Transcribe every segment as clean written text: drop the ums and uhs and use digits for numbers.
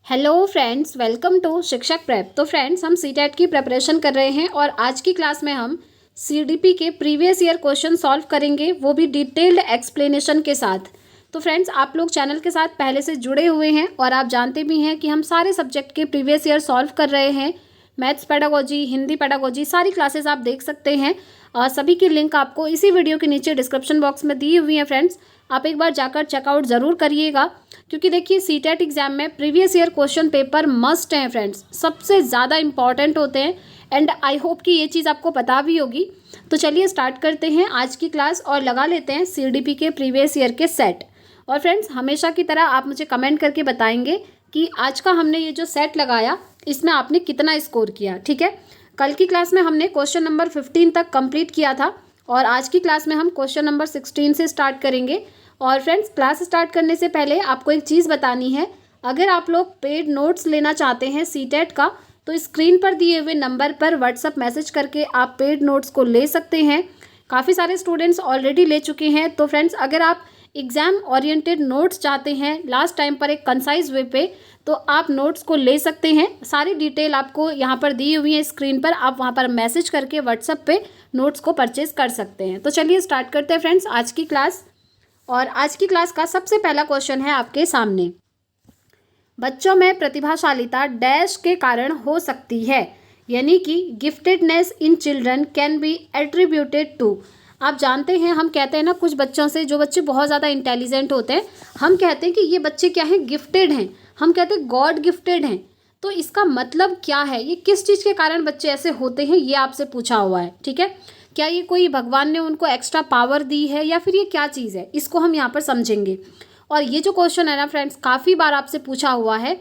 Hello friends, welcome to शिक्षक prep. तो friends, हम सीटेट की प्रिपरेशन कर रहे हैं और आज की क्लास में हम सीडीपी के प्रीवियस ईयर क्वेश्चन सॉल्व करेंगे, वो भी डिटेल्ड एक्सप्लेनेशन के साथ। तो फ्रेंड्स, आप लोग चैनल के साथ पहले से जुड़े हुए हैं और आप जानते भी हैं कि हम सारे सब्जेक्ट के प्रीवियस ईयर सॉल्व कर रहे हैं। मैथ्स पेडागोजी, हिंदी पेडागोजी, सारी क्लासेस आप देख सकते हैं। सभी की लिंक आपको इसी वीडियो के नीचे डिस्क्रिप्शन बॉक्स में दी हुई है। फ्रेंड्स, आप एक बार जाकर चेकआउट ज़रूर करिएगा, क्योंकि देखिए सीटेट एग्जाम में previous year question paper must हैं फ्रेंड्स, सबसे ज़्यादा इंपॉर्टेंट होते हैं। एंड आई होप कि ये चीज़ आपको पता भी होगी। तो चलिए स्टार्ट करते हैं आज की क्लास और लगा लेते हैं सीडीपी के प्रीवियस ईयर के सेट। और फ्रेंड्स, हमेशा की तरह आप मुझे कमेंट करके बताएंगे कि आज का हमने ये जो सेट लगाया इसमें आपने कितना स्कोर किया। ठीक है, कल की क्लास में हमने क्वेश्चन नंबर 15 तक कंप्लीट किया था और आज की क्लास में हम क्वेश्चन नंबर 16 से स्टार्ट करेंगे। और फ्रेंड्स, क्लास स्टार्ट करने से पहले आपको एक चीज़ बतानी है। अगर आप लोग पेड नोट्स लेना चाहते हैं सीटेट का, तो स्क्रीन पर दिए हुए नंबर पर व्हाट्सअप मैसेज करके आप पेड नोट्स को ले सकते हैं। काफ़ी सारे स्टूडेंट्स ऑलरेडी ले चुके हैं। तो फ्रेंड्स, अगर आप एग्ज़ाम ओरिएंटेड नोट्स चाहते हैं लास्ट टाइम पर एक कंसाइज वे पे, तो आप नोट्स को ले सकते हैं। सारी डिटेल आपको यहाँ पर दी हुई है स्क्रीन पर, आप वहाँ पर मैसेज करके व्हाट्सएप पे नोट्स को परचेज कर सकते हैं। तो चलिए स्टार्ट करते हैं फ्रेंड्स आज की क्लास। और आज की क्लास का सबसे पहला क्वेश्चन है आपके सामने। बच्चों में प्रतिभाशालीता डैश के कारण हो सकती है, यानी कि giftedness in children can be attributed to. आप जानते हैं, हम कहते हैं ना, कुछ बच्चों से, जो बच्चे बहुत ज़्यादा इंटेलिजेंट होते हैं, हम कहते हैं कि ये बच्चे क्या हैं, गिफ्टेड हैं। हम कहते हैं गॉड गिफ्टेड हैं। तो इसका मतलब क्या है, ये किस चीज़ के कारण बच्चे ऐसे होते हैं, ये आपसे पूछा हुआ है। ठीक है, क्या ये कोई भगवान ने उनको एक्स्ट्रा पावर दी है या फिर ये क्या चीज़ है, इसको हम यहाँ पर समझेंगे। और ये जो क्वेश्चन है ना फ्रेंड्स, काफ़ी बार आपसे पूछा हुआ है।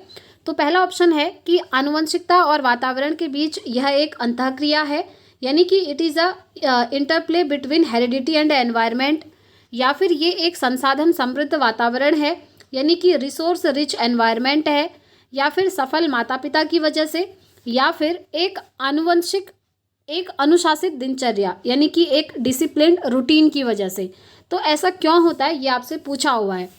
तो पहला ऑप्शन है कि आनुवंशिकता और वातावरण के बीच यह एक अंतःक्रिया है, यानी कि it is a interplay between heredity and environment. या फिर ये एक संसाधन समृद्ध वातावरण है, यानी कि रिसोर्स रिच एनवायरनमेंट है। या फिर सफल माता पिता की वजह से, या फिर एक आनुवंशिक, एक अनुशासित दिनचर्या, यानी कि एक डिसिप्लिन्ड रूटीन की वजह से। तो ऐसा क्यों होता है, ये आपसे पूछा हुआ है।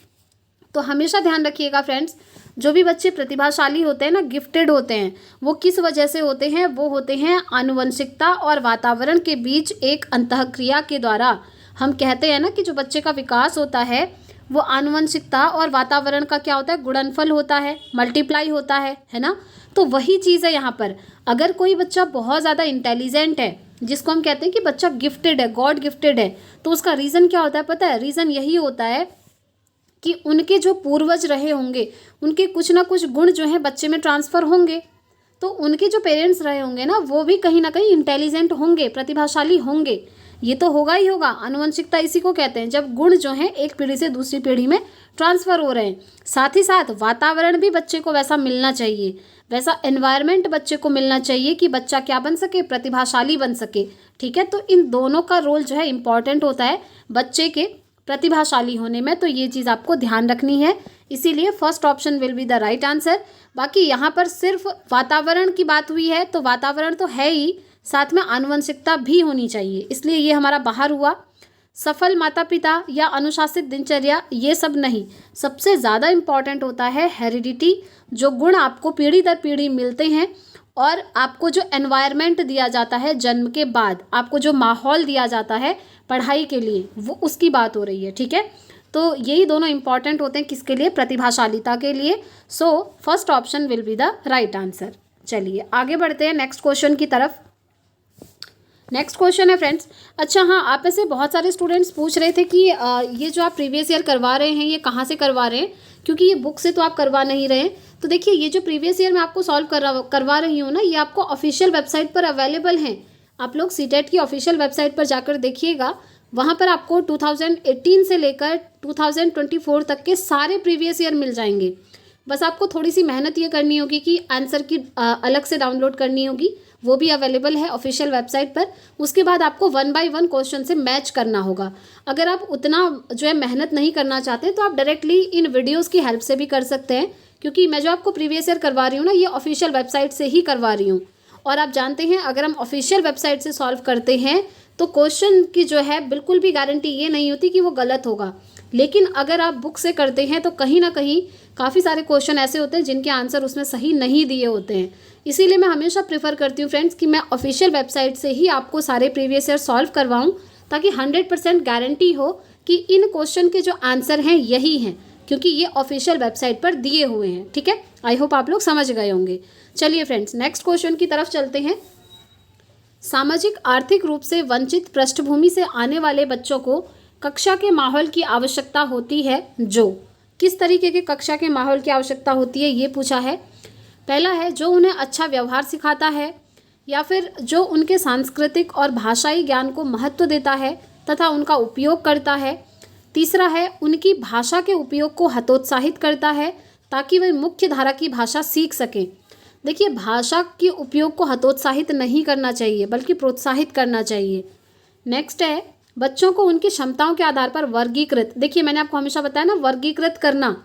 तो हमेशा ध्यान रखिएगा फ्रेंड्स, जो भी बच्चे प्रतिभाशाली होते हैं ना, गिफ्टेड होते हैं, वो किस वजह से होते हैं, वो होते हैं आनुवंशिकता और वातावरण के बीच एक अंतःक्रिया के द्वारा। हम कहते हैं ना कि जो बच्चे का विकास होता है वो आनुवंशिकता और वातावरण का क्या होता है, गुणनफल होता है, मल्टीप्लाई होता है ना। तो वही चीज़ है यहाँ पर। अगर कोई बच्चा बहुत ज़्यादा इंटेलिजेंट है, जिसको हम कहते हैं कि बच्चा गिफ्टेड है, गॉड गिफ्टेड है, तो उसका रीज़न क्या होता है पता है? रीज़न यही होता है कि उनके जो पूर्वज रहे होंगे, उनके कुछ ना कुछ गुण जो हैं बच्चे में ट्रांसफ़र होंगे। तो उनके जो पेरेंट्स रहे होंगे ना, वो भी कहीं ना कहीं इंटेलिजेंट होंगे, प्रतिभाशाली होंगे। ये तो होगा ही होगा। आनुवंशिकता इसी को कहते हैं, जब गुण जो हैं एक पीढ़ी से दूसरी पीढ़ी में ट्रांसफ़र हो रहे हैं। साथ ही साथ वातावरण भी बच्चे को वैसा मिलना चाहिए, वैसा एनवायरनमेंट बच्चे को मिलना चाहिए कि बच्चा क्या बन सके, प्रतिभाशाली बन सके। ठीक है, तो इन दोनों का रोल जो है इम्पॉर्टेंट होता है बच्चे के प्रतिभाशाली होने में। तो ये चीज़ आपको ध्यान रखनी है, इसीलिए first option will be the right answer. बाकी यहाँ पर सिर्फ वातावरण की बात हुई है, तो वातावरण तो है ही, साथ में आनुवंशिकता भी होनी चाहिए, इसलिए ये हमारा बाहर हुआ। सफल माता पिता या अनुशासित दिनचर्या, ये सब नहीं। सबसे ज़्यादा इम्पॉर्टेंट होता है हेरिडिटी, जो गुण आपको पीढ़ी दर पीढ़ी मिलते हैं, और आपको जो एनवायरनमेंट दिया जाता है जन्म के बाद, आपको जो माहौल दिया जाता है पढ़ाई के लिए, वो उसकी बात हो रही है। ठीक है, तो यही दोनों इंपॉर्टेंट होते हैं, किसके लिए, प्रतिभाशालिता के लिए। So first option will be the right answer. चलिए आगे बढ़ते हैं नेक्स्ट क्वेश्चन की तरफ। नेक्स्ट क्वेश्चन है फ्रेंड्स, अच्छा हाँ, आप में से बहुत सारे स्टूडेंट्स पूछ रहे थे कि ये जो आप प्रीवियस ईयर करवा रहे हैं, ये कहाँ से करवा रहे हैं, क्योंकि ये बुक से तो आप करवा नहीं रहे हैं। तो देखिए, ये जो प्रीवियस ईयर मैं आपको सॉल्व करवा रही हूँ ना, ये आपको ऑफिशियल वेबसाइट पर अवेलेबल हैं। आप लोग सीटेट की ऑफिशियल वेबसाइट पर जाकर देखिएगा, वहाँ पर आपको 2018 से लेकर 2024 तक के सारे प्रीवियस ईयर मिल जाएंगे। बस आपको थोड़ी सी मेहनत ये करनी होगी कि आंसर की अलग से डाउनलोड करनी होगी, वो भी अवेलेबल है ऑफिशियल वेबसाइट पर। उसके बाद आपको 1 बाय 1 क्वेश्चन से मैच करना होगा। अगर आप उतना जो है मेहनत नहीं करना चाहते, तो आप डायरेक्टली इन वीडियोज़ की हेल्प से भी कर सकते हैं, क्योंकि मैं जो आपको प्रीवियस ईयर करवा रही हूँ ना, ये ऑफिशियल वेबसाइट से ही करवा रही हूँ। और आप जानते हैं, अगर हम ऑफिशियल वेबसाइट से सॉल्व करते हैं तो क्वेश्चन की जो है बिल्कुल भी गारंटी ये नहीं होती कि वो गलत होगा। लेकिन अगर आप बुक से करते हैं तो कहीं ना कहीं काफ़ी सारे क्वेश्चन ऐसे होते हैं जिनके आंसर उसमें सही नहीं दिए होते हैं। इसीलिए मैं हमेशा प्रेफर करती हूँ फ्रेंड्स कि मैं ऑफिशियल वेबसाइट से ही आपको सारे प्रीवियस ईयर सॉल्व करवाऊँ, ताकि 100% गारंटी हो कि इन क्वेश्चन के जो आंसर हैं यही हैं, क्योंकि ये ऑफिशियल वेबसाइट पर दिए हुए हैं। ठीक है, आई होप आप लोग समझ गए होंगे। चलिए फ्रेंड्स, नेक्स्ट क्वेश्चन की तरफ चलते हैं। सामाजिक आर्थिक रूप से वंचित पृष्ठभूमि से आने वाले बच्चों को कक्षा के माहौल की आवश्यकता होती है। जो किस तरीके के कक्षा के माहौल की आवश्यकता होती है ये पूछा है। पहला है जो उन्हें अच्छा व्यवहार सिखाता है, या फिर जो उनके सांस्कृतिक और भाषाई ज्ञान को महत्व देता है तथा उनका उपयोग करता है। तीसरा है उनकी भाषा के उपयोग को हतोत्साहित करता है ताकि वे मुख्य धारा की भाषा सीख सकें। देखिए, भाषा के उपयोग को हतोत्साहित नहीं करना चाहिए बल्कि प्रोत्साहित करना चाहिए। नेक्स्ट है बच्चों को उनकी क्षमताओं के आधार पर वर्गीकृत। देखिए, मैंने आपको हमेशा बताया ना, वर्गीकृत करना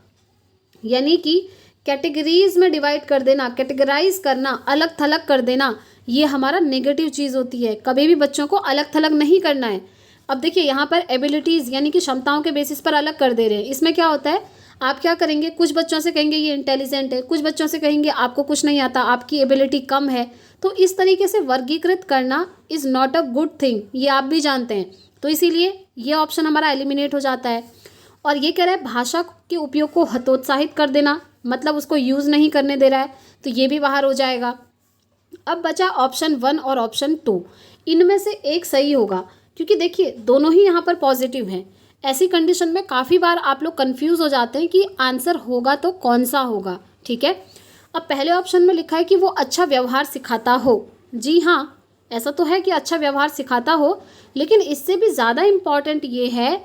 यानी कि कैटेगरीज में डिवाइड कर देना, कैटेगराइज करना, अलग थलग कर देना, ये हमारा नेगेटिव चीज़ होती है। कभी भी बच्चों को अलग थलग नहीं करना है। अब देखिए, यहाँ पर एबिलिटीज़ यानी कि क्षमताओं के बेसिस पर अलग कर दे रहे हैं। इसमें क्या होता है, आप क्या करेंगे, कुछ बच्चों से कहेंगे ये इंटेलिजेंट है, कुछ बच्चों से कहेंगे आपको कुछ नहीं आता, आपकी एबिलिटी कम है। तो इस तरीके से वर्गीकृत करना is not a good thing, ये आप भी जानते हैं। तो इसीलिए ये ऑप्शन हमारा एलिमिनेट हो जाता है। और ये कह रहा है भाषा के उपयोग को हतोत्साहित कर देना, मतलब उसको यूज़ नहीं करने दे रहा है, तो ये भी बाहर हो जाएगा। अब बचा ऑप्शन 1 और ऑप्शन 2, इनमें से एक सही होगा, क्योंकि देखिए दोनों ही यहाँ पर पॉजिटिव हैं। ऐसी कंडीशन में काफ़ी बार आप लोग कंफ्यूज हो जाते हैं कि आंसर होगा तो कौन सा होगा। ठीक है, अब पहले ऑप्शन में लिखा है कि वो अच्छा व्यवहार सिखाता हो। जी हाँ, ऐसा तो है कि अच्छा व्यवहार सिखाता हो, लेकिन इससे भी ज़्यादा इम्पॉर्टेंट ये है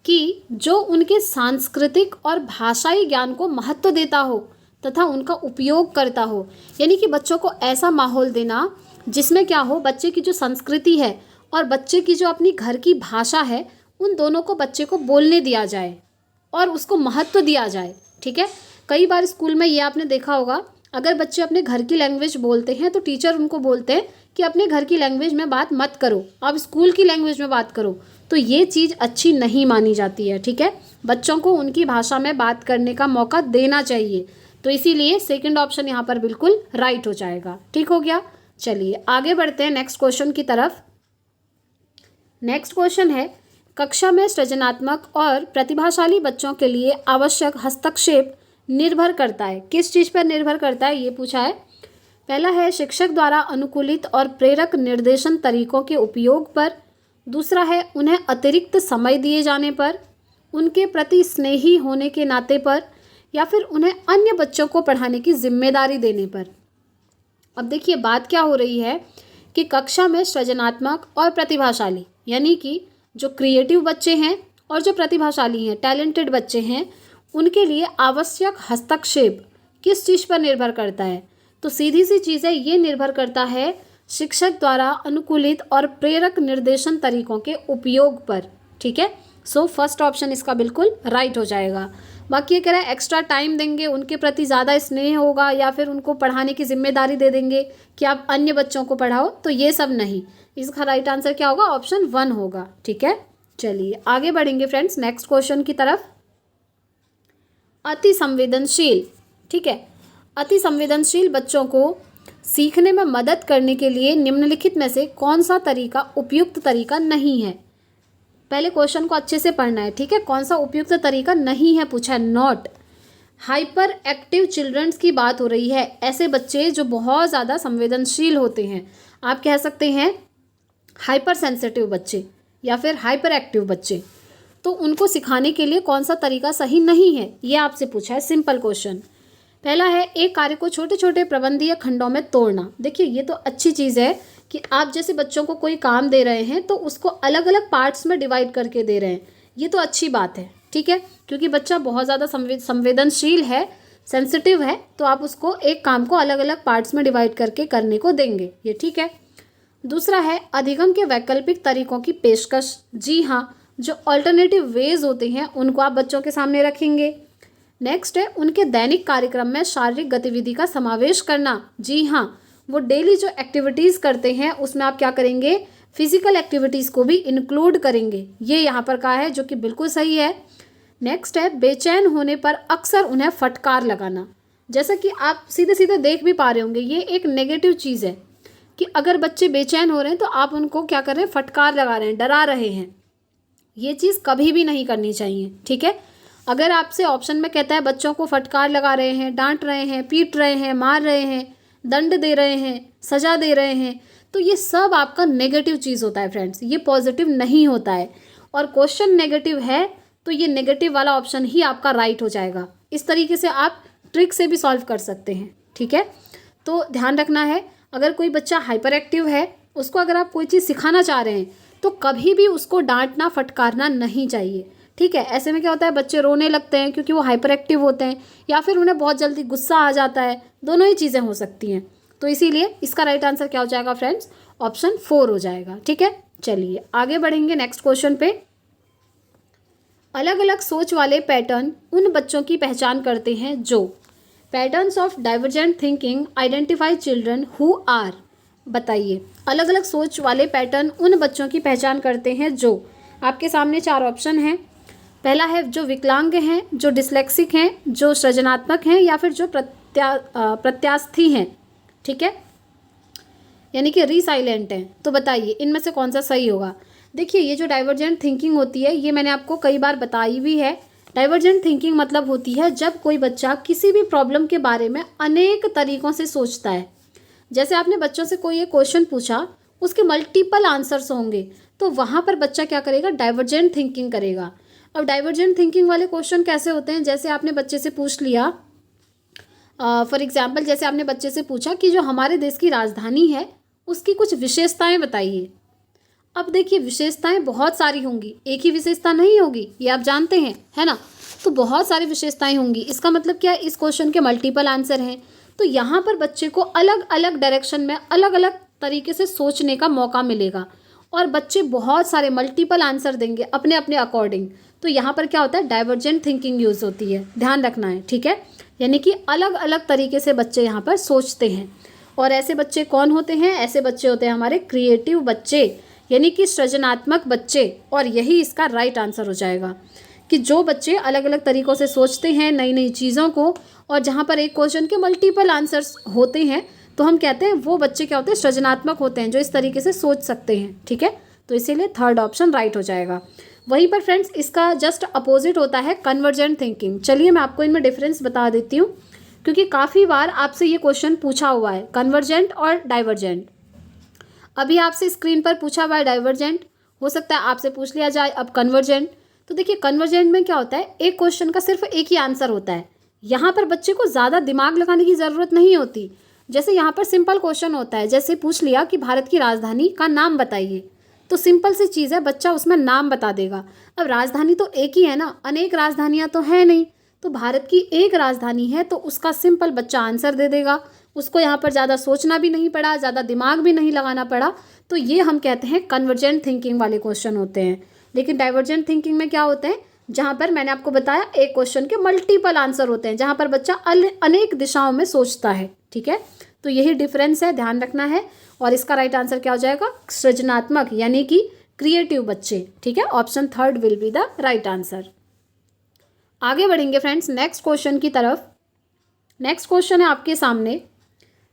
कि जो उनके सांस्कृतिक और भाषाई ज्ञान को महत्व देता हो तथा उनका उपयोग करता हो। यानी कि बच्चों को ऐसा माहौल देना जिसमें क्या हो, बच्चे की जो संस्कृति है और बच्चे की जो अपनी घर की भाषा है, उन दोनों को बच्चे को बोलने दिया जाए और उसको महत्व दिया जाए। ठीक है, कई बार स्कूल में ये आपने देखा होगा, अगर बच्चे अपने घर की लैंग्वेज बोलते हैं तो टीचर उनको बोलते हैं कि अपने घर की लैंग्वेज में बात मत करो, आप स्कूल की लैंग्वेज में बात करो। तो ये चीज़ अच्छी नहीं मानी जाती है। ठीक है, बच्चों को उनकी भाषा में बात करने का मौका देना चाहिए। तो इसीलिए सेकंड ऑप्शन यहाँ पर बिल्कुल राइट हो जाएगा। ठीक हो गया, चलिए आगे बढ़ते हैं नेक्स्ट क्वेश्चन की तरफ। नेक्स्ट क्वेश्चन है कक्षा में सृजनात्मक और प्रतिभाशाली बच्चों के लिए आवश्यक हस्तक्षेप निर्भर करता है। किस चीज़ पर निर्भर करता है ये पूछा है। पहला है शिक्षक द्वारा अनुकूलित और प्रेरक निर्देशन तरीकों के उपयोग पर। दूसरा है उन्हें अतिरिक्त समय दिए जाने पर, उनके प्रति स्नेही होने के नाते पर, या फिर उन्हें अन्य बच्चों को पढ़ाने की जिम्मेदारी देने पर। अब देखिए बात क्या हो रही है कि कक्षा में सृजनात्मक और प्रतिभाशाली यानी कि जो क्रिएटिव बच्चे हैं और जो प्रतिभाशाली हैं, टैलेंटेड बच्चे हैं, उनके लिए आवश्यक हस्तक्षेप किस चीज़ पर निर्भर करता है। तो सीधी सी चीज़ है, ये निर्भर करता है शिक्षक द्वारा अनुकूलित और प्रेरक निर्देशन तरीकों के उपयोग पर। ठीक है, सो फर्स्ट ऑप्शन इसका बिल्कुल राइट हो जाएगा। बाकी ये कह रहा है एक्स्ट्रा टाइम देंगे, उनके प्रति ज़्यादा स्नेह होगा, या फिर उनको पढ़ाने की जिम्मेदारी दे देंगे कि आप अन्य बच्चों को पढ़ाओ, तो ये सब नहीं। इसका राइट आंसर क्या होगा, ऑप्शन 1 होगा। ठीक है, चलिए आगे बढ़ेंगे फ्रेंड्स नेक्स्ट क्वेश्चन की तरफ। अति संवेदनशील। ठीक है, अति संवेदनशील बच्चों को सीखने में मदद करने के लिए निम्नलिखित में से कौन सा तरीका उपयुक्त तरीका नहीं है। पहले क्वेश्चन को अच्छे से पढ़ना है। ठीक है, कौन सा उपयुक्त तरीका नहीं है पूछा है। नॉट हाइपर एक्टिव चिल्ड्रंस की बात हो रही है। ऐसे बच्चे जो बहुत ज़्यादा संवेदनशील होते हैं, आप कह सकते हैं हाइपर सेंसिटिव बच्चे या फिर हाइपर एक्टिव बच्चे, तो उनको सिखाने के लिए कौन सा तरीका सही नहीं है, ये आपसे पूछा है। Simple question. पहला है एक कार्य को छोटे छोटे प्रबंधीय खंडों में तोड़ना। देखिए ये तो अच्छी चीज़ है कि आप जैसे बच्चों को कोई काम दे रहे हैं तो उसको अलग अलग पार्ट्स में डिवाइड करके दे रहे हैं, ये तो अच्छी बात है। ठीक है, क्योंकि बच्चा बहुत ज़्यादा संवेदनशील है, सेंसिटिव है, तो आप उसको एक काम को अलग अलग पार्ट्स में डिवाइड करके करने को देंगे, ये ठीक है। दूसरा है अधिगम के वैकल्पिक तरीकों की पेशकश। जी हाँ, जो अल्टरनेटिव वेज होते हैं उनको आप बच्चों के सामने रखेंगे। नेक्स्ट है उनके दैनिक कार्यक्रम में शारीरिक गतिविधि का समावेश करना। जी हाँ, वो डेली जो एक्टिविटीज़ करते हैं उसमें आप क्या करेंगे, फिजिकल एक्टिविटीज़ को भी इंक्लूड करेंगे। ये यहाँ पर कहा है जो कि बिल्कुल सही है। नेक्स्ट है बेचैन होने पर अक्सर उन्हें फटकार लगाना। जैसा कि आप सीधे सीधे देख भी पा रहे होंगे, ये एक नेगेटिव चीज़ है कि अगर बच्चे बेचैन हो रहे हैं तो आप उनको क्या कर रहे हैं, फटकार लगा रहे हैं, डरा रहे हैं। ये चीज़ कभी भी नहीं करनी चाहिए, ठीक है। अगर आपसे ऑप्शन में कहता है बच्चों को फटकार लगा रहे हैं, डांट रहे हैं, पीट रहे हैं, मार रहे हैं, दंड दे रहे हैं, सजा दे रहे हैं, तो ये सब आपका नेगेटिव चीज़ होता है फ्रेंड्स, ये पॉजिटिव नहीं होता है। और क्वेश्चन नेगेटिव है तो ये नेगेटिव वाला ऑप्शन ही आपका राइट हो जाएगा। इस तरीके से आप ट्रिक से भी सॉल्व कर सकते हैं, ठीक है। तो ध्यान रखना है, अगर कोई बच्चा हाइपर एक्टिव है, उसको अगर आप कोई चीज़ सिखाना चाह रहे हैं तो कभी भी उसको डांटना फटकारना नहीं चाहिए, ठीक है। ऐसे में क्या होता है, बच्चे रोने लगते हैं क्योंकि वो हाइपर एक्टिव होते हैं, या फिर उन्हें बहुत जल्दी गुस्सा आ जाता है, दोनों ही चीज़ें हो सकती हैं। तो इसीलिए इसका राइट आंसर क्या हो जाएगा फ्रेंड्स, ऑप्शन 4 हो जाएगा, ठीक है। चलिए आगे बढ़ेंगे नेक्स्ट क्वेश्चन पे। अलग अलग सोच वाले पैटर्न उन बच्चों की पहचान करते हैं जो patterns of divergent thinking identify children who are. बताइए, अलग अलग सोच वाले पैटर्न उन बच्चों की पहचान करते हैं जो, आपके सामने 4 ऑप्शन हैं। पहला है जो विकलांग हैं, जो डिस्लेक्सिक हैं, जो सृजनात्मक हैं, या फिर जो प्रत्यास्थी हैं, ठीक है, यानी कि रीसाइलेंट हैं। तो बताइए इनमें से कौन सा सही होगा। देखिए, ये जो डाइवर्जेंट थिंकिंग होती है, ये मैंने आपको कई बार बताई भी है। डाइवर्जेंट थिंकिंग मतलब होती है जब कोई बच्चा किसी भी प्रॉब्लम के बारे में अनेक तरीक़ों से सोचता है। जैसे आपने बच्चों से कोई एक क्वेश्चन पूछा, उसके मल्टीपल आंसर्स होंगे, तो वहाँ पर बच्चा क्या करेगा, डाइवर्जेंट थिंकिंग करेगा। अब डाइवर्जेंट थिंकिंग वाले क्वेश्चन कैसे होते हैं, जैसे आपने बच्चे से पूछ लिया, फॉर एग्जाम्पल जैसे आपने बच्चे से पूछा कि जो हमारे देश की राजधानी है उसकी कुछ विशेषताएं बताइए। अब देखिए, विशेषताएं बहुत सारी होंगी, एक ही विशेषता नहीं होगी, ये आप जानते हैं, है ना। तो बहुत सारी विशेषताएं होंगी, इसका मतलब क्या है, इस क्वेश्चन के मल्टीपल आंसर हैं। तो यहाँ पर बच्चे को अलग अलग डायरेक्शन में अलग अलग तरीके से सोचने का मौका मिलेगा, और बच्चे बहुत सारे मल्टीपल आंसर देंगे अपने अपने अकॉर्डिंग। तो यहाँ पर क्या होता है, डाइवर्जेंट थिंकिंग यूज़ होती है, ध्यान रखना है, ठीक है। यानी कि अलग अलग तरीके से बच्चे यहाँ पर सोचते हैं। और ऐसे बच्चे कौन होते हैं, ऐसे बच्चे होते हैं हमारे क्रिएटिव बच्चे, यानी कि सृजनात्मक बच्चे। और यही इसका राइट आंसर हो जाएगा कि जो बच्चे अलग अलग तरीक़ों से सोचते हैं नई नई चीज़ों को, और जहाँ पर एक क्वेश्चन के मल्टीपल आंसर्स होते हैं, तो हम कहते हैं वो बच्चे क्या होते हैं, सृजनात्मक होते हैं, जो इस तरीके से सोच सकते हैं, ठीक है। तो इसीलिए थर्ड ऑप्शन राइट हो जाएगा। वहीं पर फ्रेंड्स इसका जस्ट अपोजिट होता है कन्वर्जेंट थिंकिंग। चलिए मैं आपको इनमें डिफरेंस बता देती हूँ, क्योंकि काफ़ी बार आपसे ये क्वेश्चन पूछा हुआ है, कन्वर्जेंट और डाइवर्जेंट। अभी आपसे स्क्रीन पर पूछा हुआ है डाइवर्जेंट, हो सकता है आपसे पूछ लिया जाए अब कन्वर्जेंट। तो देखिए, कन्वर्जेंट में क्या होता है, एक क्वेश्चन का सिर्फ एक ही आंसर होता है। यहाँ पर बच्चे को ज़्यादा दिमाग लगाने की ज़रूरत नहीं होती। जैसे यहाँ पर सिंपल क्वेश्चन होता है, जैसे पूछ लिया कि भारत की राजधानी का नाम बताइए, तो सिंपल सी चीज़ है, बच्चा उसमें नाम बता देगा। अब राजधानी तो एक ही है ना, अनेक राजधानियाँ तो है नहीं, तो भारत की एक राजधानी है, तो उसका सिंपल बच्चा आंसर दे देगा। उसको यहाँ पर ज़्यादा सोचना भी नहीं पड़ा, ज़्यादा दिमाग भी नहीं लगाना पड़ा। तो ये हम कहते हैं कन्वर्जेंट थिंकिंग वाले क्वेश्चन होते हैं। लेकिन डाइवर्जेंट थिंकिंग में क्या होते हैं, जहाँ पर मैंने आपको बताया एक क्वेश्चन के मल्टीपल आंसर होते हैं, जहाँ पर बच्चा अनेक दिशाओं में सोचता है, ठीक है। तो यही डिफरेंस है, ध्यान रखना है। और इसका राइट आंसर क्या हो जाएगा, सृजनात्मक यानी कि क्रिएटिव बच्चे, ठीक है। Option 3 will be the right answer. आगे बढ़ेंगे फ्रेंड्स नेक्स्ट क्वेश्चन की तरफ। नेक्स्ट क्वेश्चन है आपके सामने,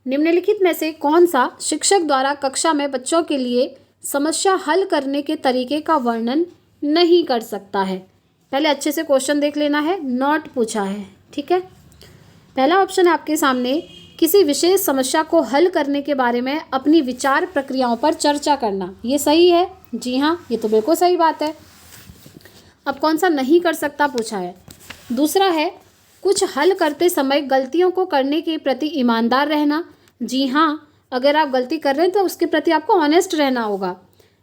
निम्नलिखित में से कौन सा शिक्षक द्वारा कक्षा में बच्चों के लिए समस्या हल करने के तरीके का वर्णन नहीं कर सकता है। पहले अच्छे से क्वेश्चन देख लेना है, नॉट पूछा है, ठीक है। पहला ऑप्शन है आपके सामने, किसी विशेष समस्या को हल करने के बारे में अपनी विचार प्रक्रियाओं पर चर्चा करना। ये सही है, जी हाँ, ये तो बिल्कुल सही बात है। अब कौन सा नहीं कर सकता पूछा है। दूसरा है, कुछ हल करते समय गलतियों को करने के प्रति ईमानदार रहना। जी हाँ, अगर आप गलती कर रहे हैं तो उसके प्रति आपको ऑनेस्ट रहना होगा।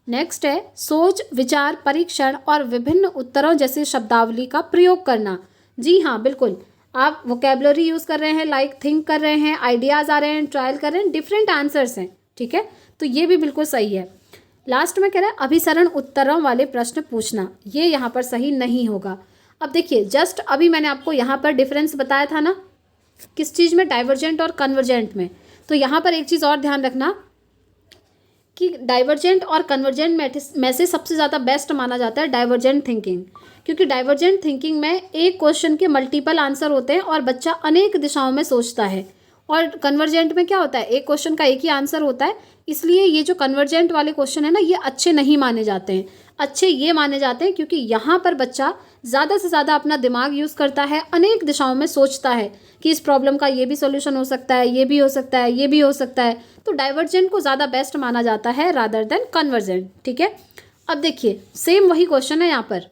नेक्स्ट है, सोच, विचार, परीक्षण और विभिन्न उत्तरों जैसे शब्दावली का प्रयोग करना। जी हाँ, बिल्कुल, आप वोकेबलरी यूज़ कर रहे हैं, लाइक थिंक कर रहे हैं, आइडियाज़ आ रहे हैं, ट्रायल कर रहे हैं, डिफरेंट आंसर्स हैं, ठीक है। तो ये भी बिल्कुल सही है। लास्ट में कह रहा है अभिसरण उत्तरों वाले प्रश्न पूछना, ये यहाँ पर सही नहीं होगा। अब देखिए, जस्ट अभी मैंने आपको यहाँ पर डिफरेंस बताया था ना, किस चीज़ में, डाइवर्जेंट और कन्वर्जेंट में। तो यहाँ पर एक चीज़ और ध्यान रखना कि डाइवर्जेंट और कन्वर्जेंट में से सबसे ज़्यादा बेस्ट माना जाता है डाइवर्जेंट थिंकिंग, क्योंकि डाइवर्जेंट थिंकिंग में एक क्वेश्चन के मल्टीपल आंसर होते हैं और बच्चा अनेक दिशाओं में सोचता है। और कन्वर्जेंट में क्या होता है, एक क्वेश्चन का एक ही आंसर होता है। इसलिए ये जो कन्वर्जेंट वाले क्वेश्चन है ना, ये अच्छे नहीं माने जाते हैं। अच्छे ये माने जाते हैं क्योंकि यहाँ पर बच्चा ज़्यादा से ज़्यादा अपना दिमाग यूज़ करता है, अनेक दिशाओं में सोचता है कि इस प्रॉब्लम का ये भी सॉल्यूशन हो सकता है, ये भी हो सकता है, ये भी हो सकता है। तो डाइवर्जेंट को ज़्यादा बेस्ट माना जाता है रादर देन कन्वर्जेंट। ठीक है, अब देखिए सेम वही क्वेश्चन है यहाँ पर।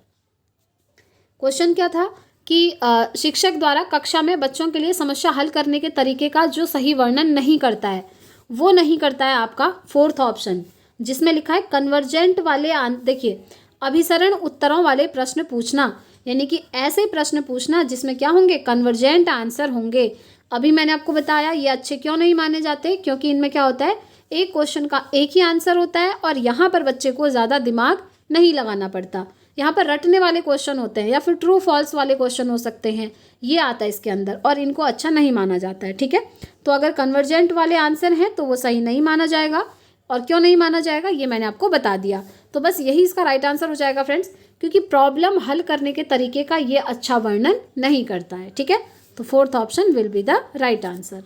क्वेश्चन क्या था कि शिक्षक द्वारा कक्षा में बच्चों के लिए समस्या हल करने के तरीके का जो सही वर्णन नहीं करता है, वो नहीं करता है आपका फोर्थ ऑप्शन, जिसमें लिखा है कन्वर्जेंट वाले देखिए अभिसरण उत्तरों वाले प्रश्न पूछना, यानी कि ऐसे प्रश्न पूछना जिसमें क्या होंगे, कन्वर्जेंट आंसर होंगे। अभी मैंने आपको बताया ये अच्छे क्यों नहीं माने जाते, क्योंकि इनमें क्या होता है, एक क्वेश्चन का एक ही आंसर होता है और यहाँ पर बच्चे को ज़्यादा दिमाग नहीं लगाना पड़ता। यहाँ पर रटने वाले क्वेश्चन होते हैं या फिर ट्रू फॉल्स वाले क्वेश्चन हो सकते हैं, ये आता है इसके अंदर और इनको अच्छा नहीं माना जाता है। ठीक है, तो अगर कन्वर्जेंट वाले आंसर हैं तो वो सही नहीं माना जाएगा। और क्यों नहीं माना जाएगा ये मैंने आपको बता दिया। तो बस यही इसका राइट आंसर हो जाएगा फ्रेंड्स, क्योंकि प्रॉब्लम हल करने के तरीके का ये अच्छा वर्णन नहीं करता है। ठीक है, तो fourth option will be the right answer.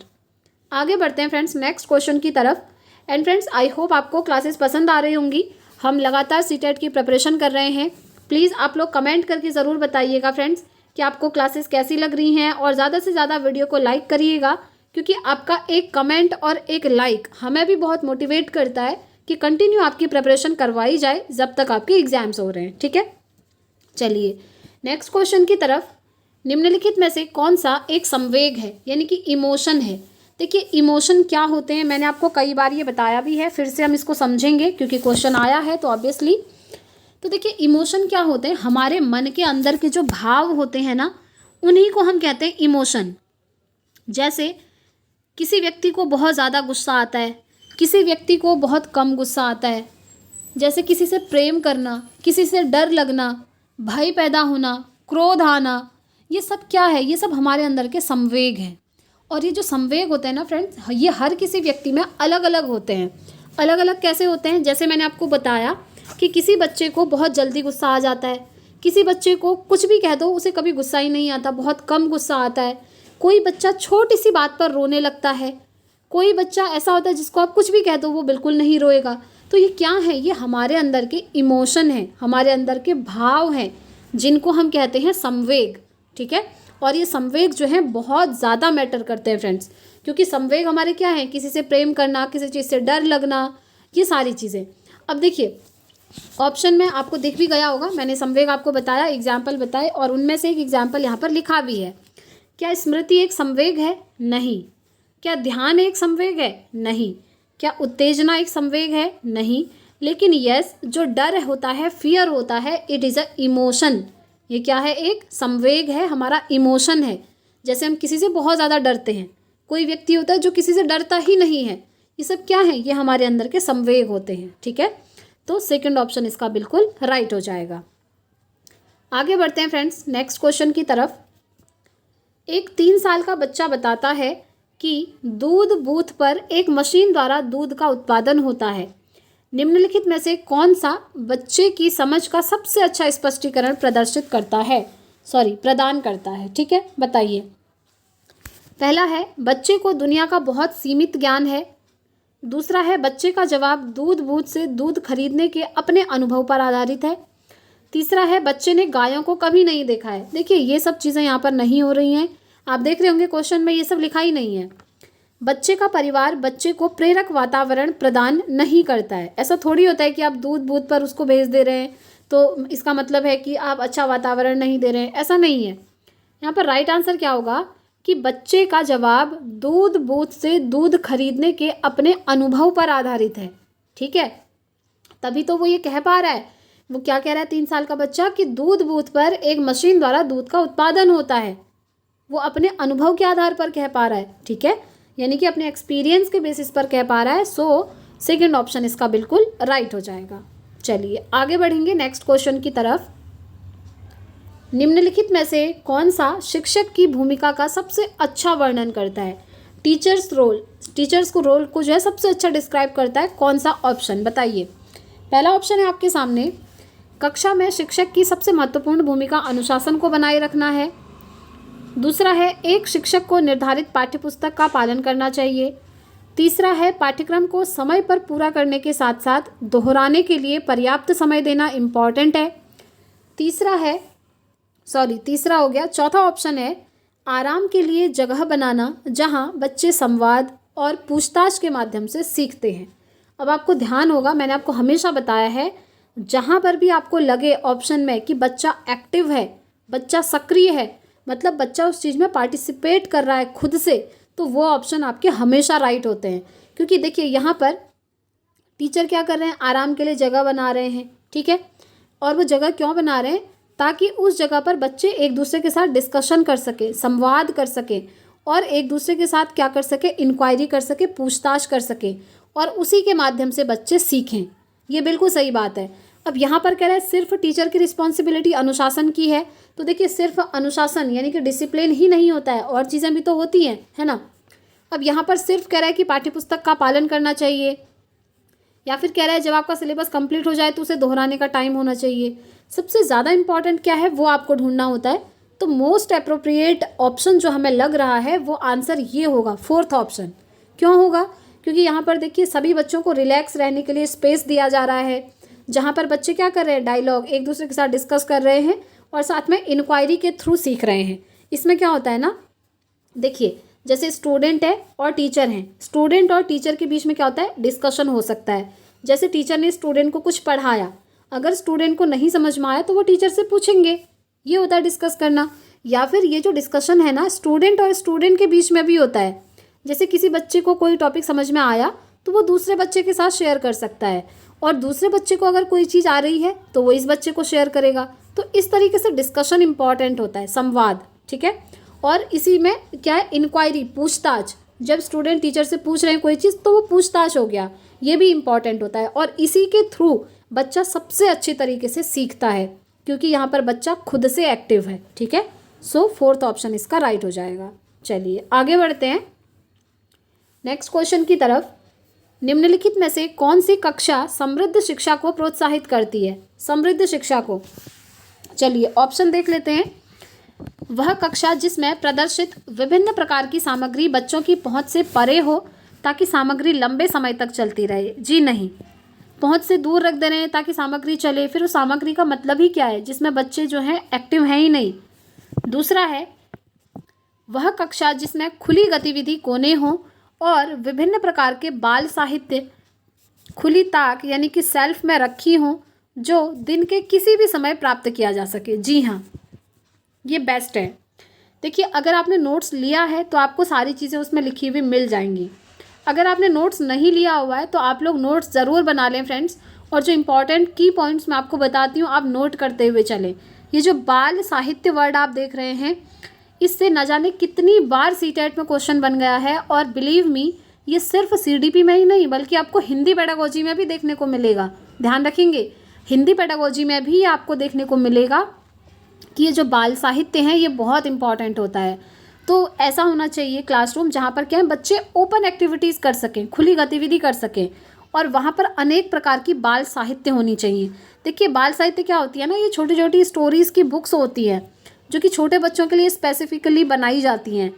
आगे बढ़ते हैं फ्रेंड्स नेक्स्ट क्वेश्चन की तरफ। एंड फ्रेंड्स आई होप आपको क्लासेस पसंद आ रही होंगी। हम लगातार सीटेट की प्रिपरेशन कर रहे हैं। प्लीज़ आप लोग कमेंट करके ज़रूर बताइएगा फ्रेंड्स कि आपको क्लासेस कैसी लग रही हैं, और ज़्यादा से ज़्यादा वीडियो को लाइक करिएगा, क्योंकि आपका एक कमेंट और एक लाइक हमें भी बहुत मोटिवेट करता है कि कंटिन्यू आपकी प्रिपरेशन करवाई जाए जब तक आपके एग्जाम्स हो रहे हैं। ठीक है, चलिए नेक्स्ट क्वेश्चन की तरफ। निम्नलिखित में से कौन सा एक संवेग है, यानी कि इमोशन है। देखिए इमोशन क्या होते हैं, मैंने आपको कई बार ये बताया भी है, फिर से हम इसको समझेंगे क्योंकि क्वेश्चन आया है तो ऑब्वियसली। तो देखिए इमोशन क्या होते हैं, हमारे मन के अंदर के जो भाव होते हैं ना, उन्हीं को हम कहते हैं इमोशन। जैसे किसी व्यक्ति को बहुत ज़्यादा गुस्सा आता है, किसी व्यक्ति को बहुत कम गुस्सा आता है। जैसे किसी से प्रेम करना, किसी से डर लगना, भय पैदा होना, क्रोध आना, ये सब क्या है, ये सब हमारे अंदर के संवेग हैं। और ये जो संवेग होते हैं ना फ्रेंड्स, ये हर किसी व्यक्ति में अलग अलग होते हैं। अलग अलग कैसे होते हैं, जैसे मैंने आपको बताया कि किसी बच्चे को बहुत जल्दी गुस्सा आ जाता है, किसी बच्चे को कुछ भी कह दो उसे कभी गुस्सा ही नहीं आता, बहुत कम गुस्सा आता है। कोई बच्चा छोटी सी बात पर रोने लगता है, कोई बच्चा ऐसा होता है जिसको आप कुछ भी कह दो वो बिल्कुल नहीं रोएगा। तो ये क्या है, ये हमारे अंदर के इमोशन हैं, हमारे अंदर के भाव हैं, जिनको हम कहते हैं संवेग। ठीक है, और ये संवेग जो है बहुत ज़्यादा मैटर करते हैं फ्रेंड्स, क्योंकि संवेग हमारे क्या है, किसी से प्रेम करना, किसी चीज़ से डर लगना, ये सारी चीज़ें। अब देखिए ऑप्शन में आपको दिख भी गया होगा, मैंने संवेग आपको बताया, एग्जाम्पल बताए, और उनमें से एक एग्जाम्पल यहाँ पर लिखा भी है। क्या स्मृति एक संवेग है? नहीं। क्या ध्यान एक संवेग है? नहीं। क्या उत्तेजना एक संवेग है? नहीं। लेकिन यस, जो डर होता है, फियर होता है, इट इज़ अ इमोशन। ये क्या है, एक संवेग है, हमारा इमोशन है। जैसे हम किसी से बहुत ज़्यादा डरते हैं, कोई व्यक्ति होता है जो किसी से डरता ही नहीं है, ये सब क्या है, ये हमारे अंदर के संवेग होते हैं। ठीक है, तो सेकंड ऑप्शन इसका बिल्कुल राइट हो जाएगा। आगे बढ़ते हैं फ्रेंड्स नेक्स्ट क्वेश्चन की तरफ। एक 3 साल का बच्चा बताता है कि दूध बूथ पर एक मशीन द्वारा दूध का उत्पादन होता है। निम्नलिखित में से कौन सा बच्चे की समझ का सबसे अच्छा स्पष्टीकरण प्रदान करता है? ठीक है, बताइए। पहला है बच्चे को दुनिया का बहुत सीमित ज्ञान है। दूसरा है बच्चे का जवाब दूध बूथ से दूध खरीदने के अपने अनुभव पर आधारित है। तीसरा है बच्चे ने गायों को कभी नहीं देखा है। देखिए ये सब चीज़ें यहाँ पर नहीं हो रही हैं, आप देख रहे होंगे क्वेश्चन में ये सब लिखा ही नहीं है। बच्चे का परिवार बच्चे को प्रेरक वातावरण प्रदान नहीं करता है। ऐसा थोड़ी होता है कि आप दूध बूथ पर उसको भेज दे रहे हैं तो इसका मतलब है कि आप अच्छा वातावरण नहीं दे रहे हैं, ऐसा नहीं है। यहाँ पर राइट आंसर क्या होगा कि बच्चे का जवाब दूध बूथ से दूध खरीदने के अपने अनुभव पर आधारित है। ठीक है, तभी तो वो ये कह पा रहा है। वो क्या कह रहा है 3 साल का बच्चा कि दूध बूथ पर एक मशीन द्वारा दूध का उत्पादन होता है, वो अपने अनुभव के आधार पर कह पा रहा है। ठीक है, यानी कि अपने एक्सपीरियंस के बेसिस पर कह पा रहा है। सो सेकंड ऑप्शन इसका बिल्कुल राइट हो जाएगा। चलिए आगे बढ़ेंगे नेक्स्ट क्वेश्चन की तरफ। निम्नलिखित में से कौन सा शिक्षक की भूमिका का सबसे अच्छा वर्णन करता है? टीचर्स को रोल को जो है सबसे अच्छा डिस्क्राइब करता है कौन सा ऑप्शन, बताइए। पहला ऑप्शन है आपके सामने, कक्षा में शिक्षक की सबसे महत्वपूर्ण भूमिका अनुशासन को बनाए रखना है। दूसरा है, एक शिक्षक को निर्धारित पाठ्यपुस्तक का पालन करना चाहिए। तीसरा है, पाठ्यक्रम को समय पर पूरा करने के साथ साथ दोहराने के लिए पर्याप्त समय देना इम्पॉर्टेंट है। तीसरा हो गया। चौथा ऑप्शन है, आराम के लिए जगह बनाना जहां बच्चे संवाद और पूछताछ के माध्यम से सीखते हैं। अब आपको ध्यान होगा, मैंने आपको हमेशा बताया है, जहां पर भी आपको लगे ऑप्शन में कि बच्चा एक्टिव है, बच्चा सक्रिय है, मतलब बच्चा उस चीज़ में पार्टिसिपेट कर रहा है खुद से, तो वो ऑप्शन आपके हमेशा राइट होते हैं। क्योंकि देखिए यहाँ पर टीचर क्या कर रहे हैं, आराम के लिए जगह बना रहे हैं, ठीक है। और वो जगह क्यों बना रहे हैं, ताकि उस जगह पर बच्चे एक दूसरे के साथ डिस्कशन कर सके, संवाद कर सके और एक दूसरे के साथ क्या कर सके, इंक्वायरी कर सके, पूछताछ कर सके और उसी के माध्यम से बच्चे सीखें। ये बिल्कुल सही बात है। अब यहाँ पर कह रहा है सिर्फ टीचर की रिस्पॉन्सिबिलिटी अनुशासन की है, तो देखिए सिर्फ अनुशासन यानी कि डिसिप्लिन ही नहीं होता है, और चीज़ें भी तो होती हैं, है ना। अब यहाँ पर सिर्फ कह रहा है कि पाठ्यपुस्तक का पालन करना चाहिए, या फिर कह रहा है जब आपका सिलेबस कंप्लीट हो जाए तो उसे दोहराने का टाइम होना चाहिए। सबसे ज़्यादा इंपॉर्टेंट क्या है वो आपको ढूंढना होता है। तो मोस्ट अप्रोप्रिएट ऑप्शन जो हमें लग रहा है वो आंसर ये होगा, फोर्थ ऑप्शन। क्यों होगा, क्योंकि यहाँ पर देखिए सभी बच्चों को रिलैक्स रहने के लिए स्पेस दिया जा रहा है, जहाँ पर बच्चे क्या कर रहे हैं, डायलॉग एक दूसरे के साथ डिस्कस कर रहे हैं और साथ में इंक्वायरी के थ्रू सीख रहे हैं। इसमें क्या होता है ना, देखिए जैसे स्टूडेंट है और टीचर हैं, स्टूडेंट और टीचर के बीच में क्या होता है, डिस्कशन हो सकता है। जैसे टीचर ने स्टूडेंट को कुछ पढ़ाया, अगर स्टूडेंट को नहीं समझ में आया तो वो टीचर से पूछेंगे, ये होता है डिस्कस करना। या फिर ये जो डिस्कशन है ना, स्टूडेंट और स्टूडेंट के बीच में भी होता है। जैसे किसी बच्चे को कोई टॉपिक समझ में आया तो वो दूसरे बच्चे के साथ शेयर कर सकता है, और दूसरे बच्चे को अगर कोई चीज़ आ रही है तो वो इस बच्चे को शेयर करेगा। तो इस तरीके से डिस्कशन इंपॉर्टेंट होता है, संवाद, ठीक है। और इसी में क्या है, इंक्वायरी, पूछताछ। जब स्टूडेंट टीचर से पूछ रहे हैं कोई चीज़ तो वो पूछताछ हो गया, ये भी इंपॉर्टेंट होता है। और इसी के थ्रू बच्चा सबसे अच्छे तरीके से सीखता है, क्योंकि यहाँ पर बच्चा खुद से एक्टिव है, ठीक है। सो फोर्थ ऑप्शन इसका राइट हो जाएगा। चलिए आगे बढ़ते हैं नेक्स्ट क्वेश्चन की तरफ। निम्नलिखित में से कौन सी कक्षा समृद्ध शिक्षा को प्रोत्साहित करती है, समृद्ध शिक्षा को। चलिए ऑप्शन देख लेते हैं। वह कक्षा जिसमें प्रदर्शित विभिन्न प्रकार की सामग्री बच्चों की पहुंच से परे हो ताकि सामग्री लंबे समय तक चलती रहे। जी नहीं, पहुंच से दूर रख दे रहे हैं ताकि सामग्री चले, फिर उस सामग्री का मतलब ही क्या है, जिसमें बच्चे जो हैं एक्टिव हैं ही नहीं। दूसरा है, वह कक्षा जिसमें खुली गतिविधि कोने हों और विभिन्न प्रकार के बाल साहित्य खुली ताक यानी कि सेल्फ में रखी हों, जो दिन के किसी भी समय प्राप्त किया जा सके। जी हाँ, ये बेस्ट है। देखिए अगर आपने नोट्स लिया है तो आपको सारी चीज़ें उसमें लिखी हुई मिल जाएंगी। अगर आपने नोट्स नहीं लिया हुआ है तो आप लोग नोट्स ज़रूर बना लें फ्रेंड्स, और जो इंपॉर्टेंट की पॉइंट्स मैं आपको बताती हूँ आप नोट करते हुए चलें। ये जो बाल साहित्य वर्ड आप देख रहे हैं, इससे न जाने कितनी बार सीटेट में क्वेश्चन बन गया है, और बिलीव मी ये सिर्फ सीडीपी में ही नहीं बल्कि आपको हिंदी पेडागोजी में भी देखने को मिलेगा। ध्यान रखेंगे, हिंदी पेडागोजी में भी आपको देखने को मिलेगा कि ये जो बाल साहित्य हैं ये बहुत इंपॉर्टेंट होता है। तो ऐसा होना चाहिए क्लासरूम जहाँ पर क्या है, बच्चे ओपन एक्टिविटीज़ कर सकें, खुली गतिविधि कर सकें, और वहाँ पर अनेक प्रकार की बाल साहित्य होनी चाहिए। देखिए बाल साहित्य क्या होती है ना, ये छोटी छोटी स्टोरीज़ की बुक्स होती है जो कि छोटे बच्चों के लिए स्पेसिफिकली बनाई जाती हैं।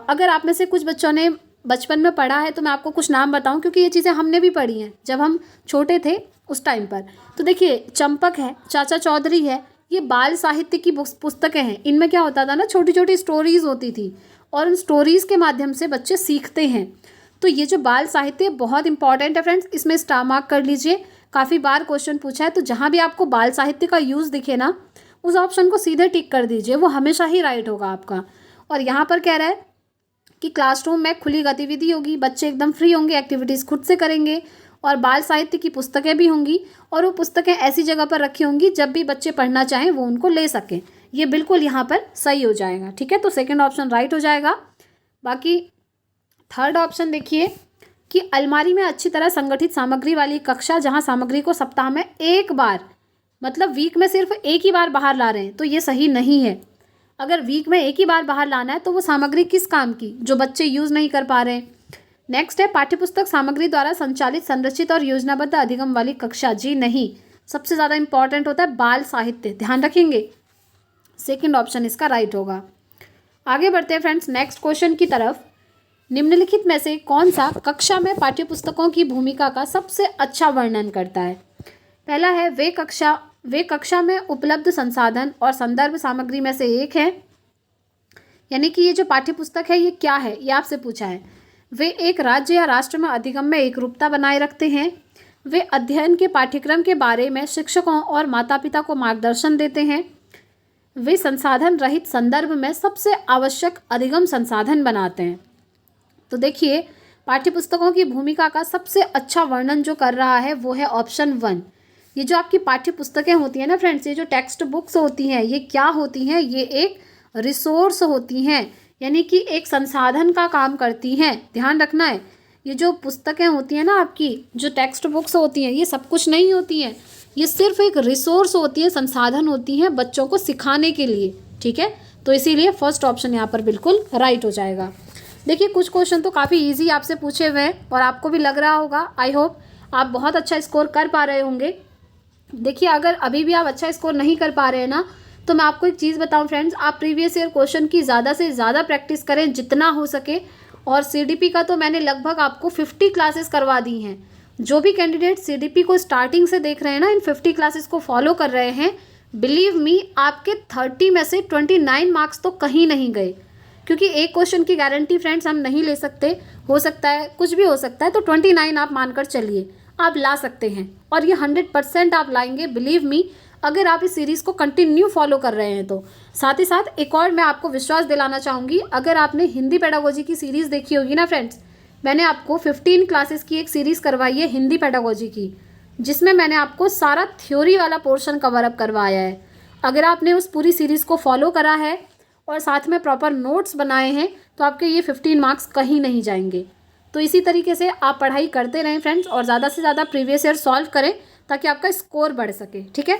अगर आप में से कुछ बच्चों ने बचपन में पढ़ा है तो मैं आपको कुछ नाम बताऊं, क्योंकि ये चीज़ें हमने भी पढ़ी हैं जब हम छोटे थे उस टाइम पर। तो देखिए चंपक है, चाचा चौधरी है, ये बाल साहित्य की पुस्तकें हैं। इनमें क्या होता था ना, छोटी छोटी स्टोरीज़ होती थी और उन स्टोरीज़ के माध्यम से बच्चे सीखते हैं। तो ये जो बाल साहित्य बहुत इंपॉर्टेंट है फ्रेंड्स, इसमें स्टार मार्क कर लीजिए, काफ़ी बार क्वेश्चन पूछा है। तो जहाँ भी आपको बाल साहित्य का यूज़ दिखे ना, उस ऑप्शन को सीधे टिक कर दीजिए, वो हमेशा ही राइट होगा आपका। और यहाँ पर कह रहा है कि क्लासरूम में खुली गतिविधि होगी, बच्चे एकदम फ्री होंगे, एक्टिविटीज़ खुद से करेंगे, और बाल साहित्य की पुस्तकें भी होंगी, और वो पुस्तकें ऐसी जगह पर रखी होंगी जब भी बच्चे पढ़ना चाहें वो उनको ले सकें। ये बिल्कुल यहाँ पर सही हो जाएगा, ठीक है। तो सेकंड ऑप्शन राइट हो जाएगा। बाकी थर्ड ऑप्शन देखिए कि अलमारी में अच्छी तरह संगठित सामग्री वाली कक्षा, जहाँ सामग्री को सप्ताह में एक बार, मतलब वीक में सिर्फ एक ही बार बाहर ला रहे हैं, तो ये सही नहीं है। अगर वीक में एक ही बार बाहर लाना है तो वो सामग्री किस काम की, जो बच्चे यूज़ नहीं कर पा रहे हैं। नेक्स्ट है पाठ्यपुस्तक सामग्री द्वारा संचालित संरचित और योजनाबद्ध अधिगम वाली कक्षा। जी नहीं, सबसे ज़्यादा इंपॉर्टेंट होता है बाल साहित्य, ध्यान रखेंगे। सेकंड ऑप्शन इसका राइट होगा। आगे बढ़ते हैं फ्रेंड्स नेक्स्ट क्वेश्चन की तरफ। निम्नलिखित में से कौन सा कक्षा में पाठ्यपुस्तकों की भूमिका का सबसे अच्छा वर्णन करता है। पहला है वे कक्षा में उपलब्ध संसाधन और संदर्भ सामग्री में से एक है, यानी कि ये जो पाठ्यपुस्तक है ये क्या है, ये आपसे पूछा है। वे एक राज्य या राष्ट्र में अधिगम में एकरूपता बनाए रखते हैं। वे अध्ययन के पाठ्यक्रम के बारे में शिक्षकों और माता पिता को मार्गदर्शन देते हैं। वे संसाधन रहित संदर्भ में सबसे आवश्यक अधिगम संसाधन बनाते हैं। तो देखिए, पाठ्यपुस्तकों की भूमिका का सबसे अच्छा वर्णन जो कर रहा है वो है ऑप्शन 1। ये जो आपकी पाठ्यपुस्तकें होती हैं ना फ्रेंड्स, ये जो टेक्स्ट बुक्स होती हैं, ये क्या होती हैं, ये एक रिसोर्स होती हैं, यानी कि एक संसाधन का काम करती हैं। ध्यान रखना है, ये जो पुस्तकें होती हैं ना आपकी, जो टेक्स्ट बुक्स होती हैं, ये सब कुछ नहीं होती हैं, ये सिर्फ एक रिसोर्स होती है, संसाधन होती हैं बच्चों को सिखाने के लिए। ठीक है, तो इसीलिए फर्स्ट ऑप्शन यहाँ पर बिल्कुल राइट हो जाएगा। देखिए, कुछ क्वेश्चन तो काफ़ी इजी आपसे पूछे हुए हैं और आपको भी लग रहा होगा, आई होप आप बहुत अच्छा स्कोर कर पा रहे होंगे। देखिए, अगर अभी भी आप अच्छा स्कोर नहीं कर पा रहे हैं ना, तो मैं आपको एक चीज़ बताऊं फ्रेंड्स, आप प्रीवियस ईयर क्वेश्चन की ज़्यादा से ज़्यादा प्रैक्टिस करें जितना हो सके। और सीडीपी का तो मैंने लगभग आपको 50 क्लासेस करवा दी हैं। जो भी कैंडिडेट सीडीपी को स्टार्टिंग से देख रहे हैं ना, इन 50 क्लासेस को फॉलो कर रहे हैं, बिलीव मी आपके 30 में से 29 मार्क्स तो कहीं नहीं गए। क्योंकि एक क्वेश्चन की गारंटी फ्रेंड्स हम नहीं ले सकते, हो सकता है कुछ भी हो सकता है, तो 29 आप मानकर चलिए आप ला सकते हैं और ये 100% आप लाएंगे, बिलीव मी, अगर आप इस सीरीज़ को कंटिन्यू फॉलो कर रहे हैं तो। साथ ही साथ एक और मैं आपको विश्वास दिलाना चाहूँगी, अगर आपने हिंदी पेडागोजी की सीरीज़ देखी होगी ना फ्रेंड्स, मैंने आपको 15 क्लासेस की एक सीरीज़ करवाई है हिंदी पेडागोजी की, जिसमें मैंने आपको सारा थ्योरी वाला पोर्शन कवर अप करवाया है। अगर आपने उस पूरी सीरीज़ को फॉलो करा है और साथ में प्रॉपर नोट्स बनाए हैं तो आपके ये 15 मार्क्स कहीं नहीं जाएंगे। तो इसी तरीके से आप पढ़ाई करते रहें फ्रेंड्स और ज़्यादा से ज़्यादा प्रीवियस ईयर सॉल्व करें ताकि आपका स्कोर बढ़ सके। ठीक है,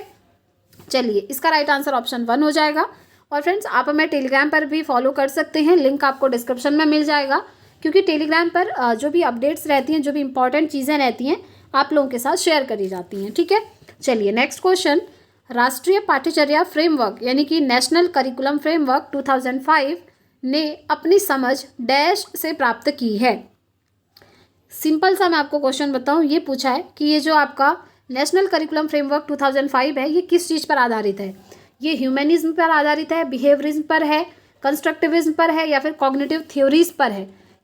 चलिए, इसका राइट आंसर ऑप्शन 1 हो जाएगा। और फ्रेंड्स, आप हमें टेलीग्राम पर भी फॉलो कर सकते हैं, लिंक आपको डिस्क्रिप्शन में मिल जाएगा, क्योंकि टेलीग्राम पर जो भी अपडेट्स रहती हैं, जो भी इंपॉर्टेंट चीज़ें रहती हैं, आप लोगों के साथ शेयर करी जाती हैं। ठीक है, चलिए नेक्स्ट क्वेश्चन। राष्ट्रीय पाठ्यचर्या फ्रेमवर्क यानी कि नेशनल करिकुलम फ्रेमवर्क 2005 ने अपनी समझ डैश से प्राप्त की है। सिंपल सा मैं आपको क्वेश्चन बताऊं, ये पूछा है कि ये जो आपका नेशनल करिकुलम फ्रेमवर्क 2005 है, ये किस चीज़ पर आधारित है। ये ह्यूमनिज्म पर आधारित है, बिहेवियरिज्म पर है, कंस्ट्रक्टिविज्म पर है, या फिर कॉग्निटिव थ्योरीज पर है।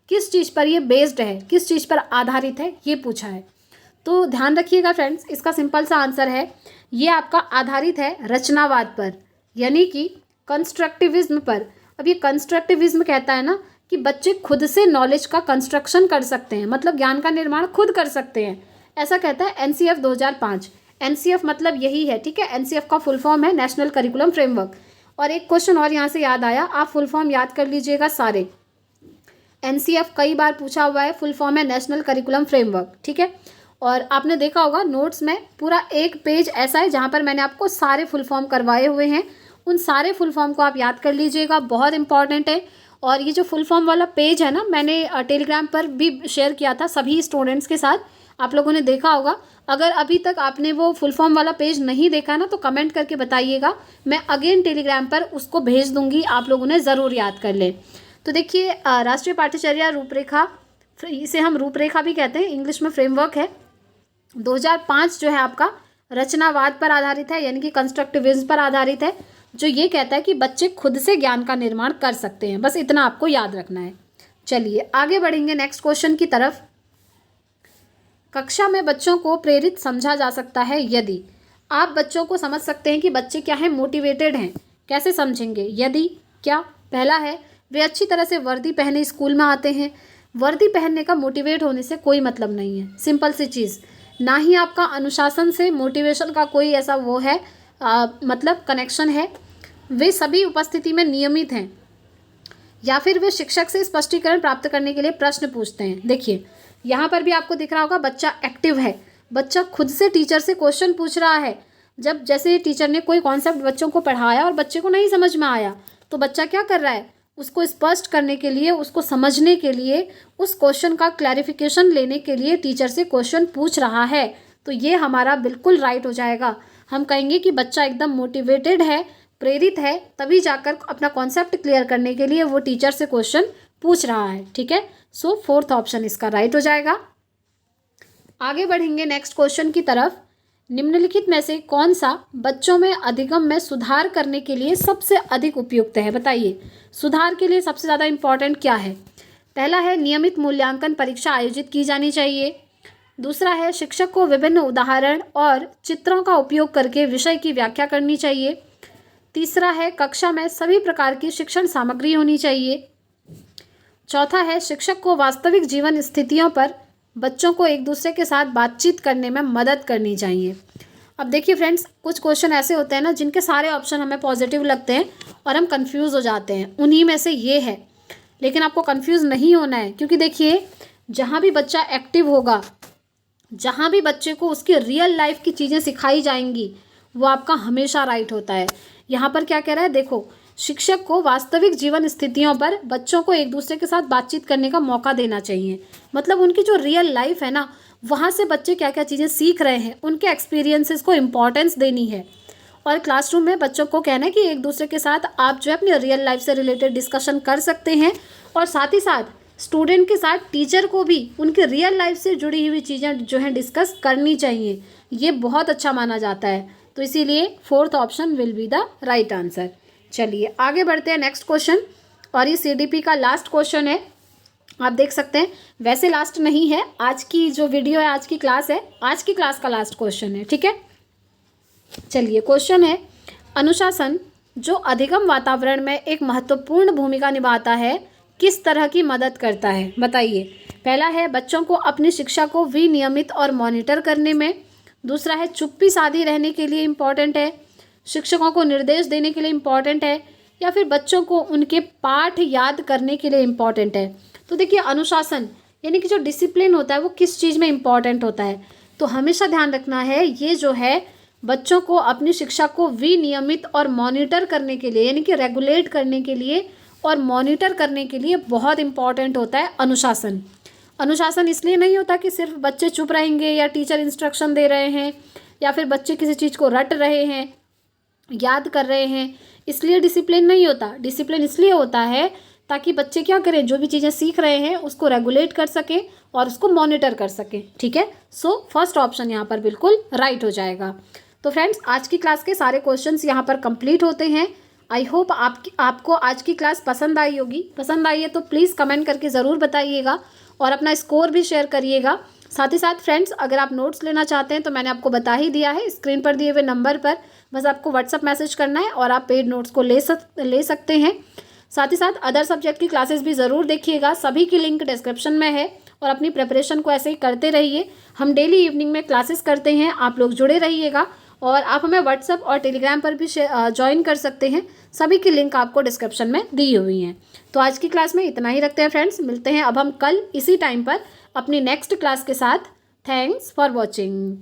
किस चीज़ पर ये बेस्ड है, किस चीज़ पर आधारित है, ये पूछा है। तो ध्यान रखिएगा फ्रेंड्स, इसका सिंपल सा आंसर है, ये आपका आधारित है रचनावाद पर, यानी कि कंस्ट्रक्टिविज्म पर। अब ये कंस्ट्रक्टिविज्म कहता है ना कि बच्चे खुद से नॉलेज का कंस्ट्रक्शन कर सकते हैं, मतलब ज्ञान का निर्माण खुद कर सकते हैं, ऐसा कहता है एनसीएफ 2005। एनसीएफ मतलब यही है, ठीक है, एनसीएफ का फुल फॉर्म है नेशनल करिकुलम फ्रेमवर्क। और एक क्वेश्चन और यहाँ से याद आया, आप फुल फॉर्म याद कर लीजिएगा सारे। एनसीएफ कई बार पूछा हुआ है, फुल फॉर्म है नेशनल करिकुलम फ्रेमवर्क। ठीक है, और आपने देखा होगा नोट्स में पूरा एक पेज ऐसा है जहाँ पर मैंने आपको सारे फुल फॉर्म करवाए हुए हैं, उन सारे फुल फॉर्म को आप याद कर लीजिएगा, बहुत इंपॉर्टेंट है। और ये जो फुल फॉर्म वाला पेज है ना, मैंने टेलीग्राम पर भी शेयर किया था सभी स्टूडेंट्स के साथ, आप लोगों ने देखा होगा। अगर अभी तक आपने वो फुल फॉर्म वाला पेज नहीं देखा ना, तो कमेंट करके बताइएगा, मैं अगेन टेलीग्राम पर उसको भेज दूंगी, आप लोगों ने ज़रूर याद कर लें। तो देखिए, राष्ट्रीय पाठ्यचर्या रूपरेखा, इसे हम रूपरेखा भी कहते हैं, इंग्लिश में फ्रेमवर्क है, 2005 जो है आपका रचनावाद पर आधारित है, यानी कि कंस्ट्रक्टिविज्म पर आधारित है, जो ये कहता है कि बच्चे खुद से ज्ञान का निर्माण कर सकते हैं। बस इतना आपको याद रखना है। चलिए आगे बढ़ेंगे नेक्स्ट क्वेश्चन की तरफ। कक्षा में बच्चों को प्रेरित समझा जा सकता है यदि। आप बच्चों को समझ सकते हैं कि बच्चे क्या हैं, मोटिवेटेड हैं। कैसे समझेंगे? यदि क्या, पहला है वे अच्छी तरह से वर्दी पहने स्कूल में आते हैं। वर्दी पहनने का मोटिवेट होने से कोई मतलब नहीं है, सिंपल सी चीज़। ना ही आपका अनुशासन से मोटिवेशन का कोई ऐसा वो है मतलब कनेक्शन है। वे सभी उपस्थिति में नियमित हैं, या फिर वे शिक्षक से स्पष्टीकरण प्राप्त करने के लिए प्रश्न पूछते हैं। देखिए यहाँ पर भी आपको दिख रहा होगा बच्चा एक्टिव है, बच्चा खुद से टीचर से क्वेश्चन पूछ रहा है। जब जैसे टीचर ने कोई कॉन्सेप्ट बच्चों को पढ़ाया और बच्चे को नहीं समझ में आया, तो बच्चा क्या कर रहा है, उसको स्पष्ट करने के लिए, उसको समझने के लिए, उस क्वेश्चन का क्लैरिफिकेशन लेने के लिए टीचर से क्वेश्चन पूछ रहा है। तो ये हमारा बिल्कुल राइट हो जाएगा। हम कहेंगे कि बच्चा एकदम मोटिवेटेड है, प्रेरित है, तभी जाकर अपना कॉन्सेप्ट क्लियर करने के लिए वो टीचर से क्वेश्चन पूछ रहा है। ठीक है, सो फोर्थ ऑप्शन इसका राइट हो जाएगा। आगे बढ़ेंगे नेक्स्ट क्वेश्चन की तरफ। निम्नलिखित में से कौन सा बच्चों में अधिगम में सुधार करने के लिए सबसे अधिक उपयुक्त है? बताइए, सुधार के लिए सबसे ज़्यादा इम्पॉर्टेंट क्या है? पहला है नियमित मूल्यांकन परीक्षा आयोजित की जानी चाहिए। दूसरा है शिक्षक को विभिन्न उदाहरण और चित्रों का उपयोग करके विषय की व्याख्या करनी चाहिए। तीसरा है कक्षा में सभी प्रकार की शिक्षण सामग्री होनी चाहिए। चौथा है शिक्षक को वास्तविक जीवन स्थितियों पर बच्चों को एक दूसरे के साथ बातचीत करने में मदद करनी चाहिए। अब देखिए फ्रेंड्स, कुछ क्वेश्चन ऐसे होते हैं ना जिनके सारे ऑप्शन हमें पॉजिटिव लगते हैं और हम कंफ्यूज हो जाते हैं, उन्हीं में से ये है। लेकिन आपको कंफ्यूज नहीं होना है, क्योंकि देखिए जहाँ भी बच्चा एक्टिव होगा, जहाँ भी बच्चे को उसकी रियल लाइफ की चीज़ें सिखाई जाएंगी, वो आपका हमेशा राइट होता है। यहाँ पर क्या कह रहा है, देखो, शिक्षक को वास्तविक जीवन स्थितियों पर बच्चों को एक दूसरे के साथ बातचीत करने का मौका देना चाहिए। मतलब उनकी जो रियल लाइफ है ना, वहाँ से बच्चे क्या क्या चीज़ें सीख रहे हैं, उनके एक्सपीरियंसेस को इम्पॉर्टेंस देनी है। और क्लासरूम में बच्चों को कहना है कि एक दूसरे के साथ आप जो है अपनी रियल लाइफ से रिलेटेड डिस्कशन कर सकते हैं, और साथ ही साथ स्टूडेंट के साथ टीचर को भी उनके रियल लाइफ से जुड़ी हुई चीज़ें जो हैं डिस्कस करनी चाहिए। ये बहुत अच्छा माना जाता है। तो इसीलिए fourth option will be the right answer. चलिए आगे बढ़ते हैं नेक्स्ट क्वेश्चन, और ये सीडीपी का लास्ट क्वेश्चन है। आप देख सकते हैं, वैसे लास्ट नहीं है, आज की जो वीडियो है, आज की क्लास है, आज की क्लास का लास्ट क्वेश्चन है। ठीक है, चलिए क्वेश्चन है, अनुशासन जो अधिगम वातावरण में एक महत्वपूर्ण भूमिका निभाता है, किस तरह की मदद करता है? बताइए। पहला है बच्चों को अपनी शिक्षा को विनियमित और मॉनिटर करने में। दूसरा है चुप्पी साधी रहने के लिए इम्पॉर्टेंट है। शिक्षकों को निर्देश देने के लिए इम्पॉर्टेंट है, या फिर बच्चों को उनके पाठ याद करने के लिए इम्पॉर्टेंट है। तो देखिए, अनुशासन यानी कि जो डिसिप्लिन होता है वो किस चीज़ में इम्पॉर्टेंट होता है? तो हमेशा ध्यान रखना है, ये जो है बच्चों को अपनी शिक्षा को विनियमित और मॉनिटर करने के लिए, यानी कि रेगुलेट करने के लिए और मॉनिटर करने के लिए बहुत इम्पॉर्टेंट होता है अनुशासन। अनुशासन इसलिए नहीं होता कि सिर्फ बच्चे चुप रहेंगे या टीचर इंस्ट्रक्शन दे रहे हैं या फिर बच्चे किसी चीज़ को रट रहे हैं, याद कर रहे हैं, इसलिए डिसिप्लिन नहीं होता। डिसिप्लिन इसलिए होता है ताकि बच्चे क्या करें, जो भी चीज़ें सीख रहे हैं उसको रेगुलेट कर सकें और उसको मॉनिटर कर सकें। ठीक है, सो फर्स्ट ऑप्शन यहाँ पर बिल्कुल राइट हो जाएगा। तो फ्रेंड्स, आज की क्लास के सारे क्वेश्चंस यहाँ पर कंप्लीट होते हैं। आई होप आपको आज की क्लास पसंद आई होगी। पसंद आई है तो प्लीज़ कमेंट करके ज़रूर बताइएगा और अपना स्कोर भी शेयर करिएगा। साथ ही साथ फ्रेंड्स, अगर आप नोट्स लेना चाहते हैं तो मैंने आपको बता ही दिया है, स्क्रीन पर दिए हुए नंबर पर बस आपको व्हाट्सअप मैसेज करना है और आप पेड नोट्स को ले सकते हैं। साथ ही साथ अदर सब्जेक्ट की क्लासेस भी ज़रूर देखिएगा, सभी की लिंक डिस्क्रिप्शन में है। और अपनी प्रिपरेशन को ऐसे ही करते रहिए। हम डेली इवनिंग में क्लासेस करते हैं, आप लोग जुड़े रहिएगा। और आप हमें व्हाट्सअप और टेलीग्राम पर भी ज्वाइन कर सकते हैं, सभी की लिंक आपको डिस्क्रिप्शन में दी हुई हैं। तो आज की क्लास में इतना ही रखते हैं फ्रेंड्स, मिलते हैं अब हम कल इसी टाइम पर अपनी नेक्स्ट क्लास के साथ। Thanks for watching.